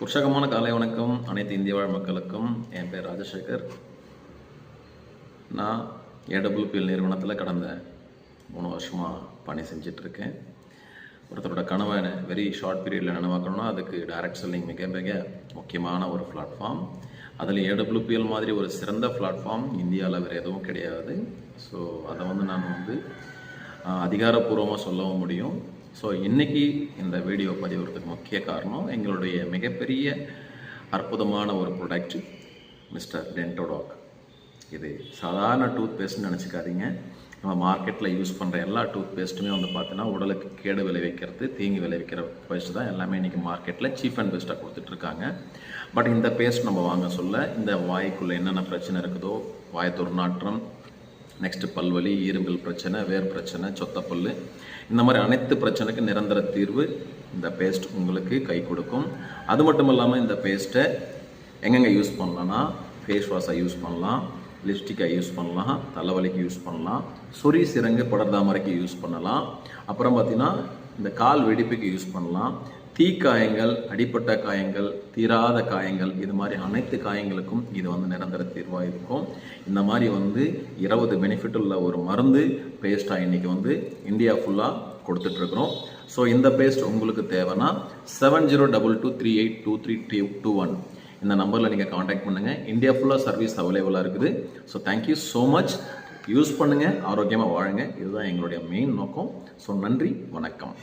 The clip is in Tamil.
உற்சாகமான காலை வணக்கம் அனைத்து இந்திய வாழ் மக்களுக்கும். என் பேர் ராஜசேகர். நான் ஏடபிள்யூபிஎல் நிறுவனத்தில் கடந்த 3 வருஷமாக பணி செஞ்சிட்ருக்கேன். ஒருத்தரோட கனவை வெரி ஷார்ட் பீரியடில் நினைவாக்கணும்னா அதுக்கு டைரக்ட் செல்லிங் மிக மிக முக்கியமான ஒரு பிளாட்ஃபார்ம். அதில் ஏடபிள்யூபிஎல் மாதிரி ஒரு சிறந்த பிளாட்ஃபார்ம் இந்தியாவில் வேறு எதுவும் கிடையாது. ஸோ அதை நான் அதிகாரப்பூர்வமாக சொல்லவும் முடியும். ஸோ இன்றைக்கி இந்த வீடியோ பதிவுறதுக்கு முக்கிய காரணம் எங்களுடைய மிகப்பெரிய அற்புதமான ஒரு ப்ராடக்ட் மிஸ்டர் டென்டோடாக். இது சாதாரண டூத் பேஸ்ட்னு நினச்சிக்காதீங்க. நம்ம மார்க்கெட்டில் யூஸ் பண்ணுற எல்லா டூத் பேஸ்ட்டுமே பார்த்தீங்கன்னா உடலுக்கு கேடு விளைவிக்கிறது, தீங்கு விளைவிக்கிற பேஸ்ட் தான் எல்லாமே இன்றைக்கி மார்க்கெட்டில் சீப் அண்ட் பெஸ்ட்டாக கொடுத்துட்ருக்காங்க. பட் இந்த பேஸ்ட் நம்ம வாங்க சொல்ல இந்த வாய்க்குள்ளே என்னென்ன பிரச்சனை இருக்குதோ, வாய் துர்நாற்றம், நெக்ஸ்ட்டு பல்வலி, ஈறும்பில் பிரச்சனை, வேர் பிரச்சனை, சொத்தப்பல், இந்த மாதிரி அனைத்து பிரச்சனைக்கு நிரந்தர தீர்வு இந்த பேஸ்ட் உங்களுக்கு கை கொடுக்கும். அது மட்டும் இல்லாமல் இந்த பேஸ்ட்டை எங்கெங்கே யூஸ் பண்ணலான்னா ஃபேஸ் வாஷாக யூஸ் பண்ணலாம், லிப்ஸ்டிக்காக யூஸ் பண்ணலாம், தலைவலிக்கு யூஸ் பண்ணலாம், சொறி சிரங்கு படர்தாமரைக்கு யூஸ் பண்ணலாம், அப்புறம் பார்த்திங்கன்னா இந்த கால் வெடிப்புக்கு யூஸ் பண்ணலாம், தீக்காயங்கள், அடிப்பட்ட காயங்கள், தீராத காயங்கள், இது மாதிரி அனைத்து காயங்களுக்கும் இது நிரந்தர தீர்வாக இருக்கும். இந்த மாதிரி 20 பெனிஃபிட் உள்ள ஒரு மருந்து பேஸ்ட்டாக இன்றைக்கி இந்தியா ஃபுல்லாக கொடுத்துட்ருக்குறோம். ஸோ இந்த பேஸ்ட் உங்களுக்கு தேவைன்னா 7022382321 இந்த நம்பரில் நீங்கள் காண்டாக்ட் பண்ணுங்கள். இந்தியா ஃபுல்லாக சர்வீஸ் அவைலபிளாக இருக்குது. So thank you so much. Use பண்ணுங்கள், ஆரோக்கியமாக வாழுங்க. இதுதான் எங்களுடைய மெயின் நோக்கம். ஸோ நன்றி, வணக்கம்.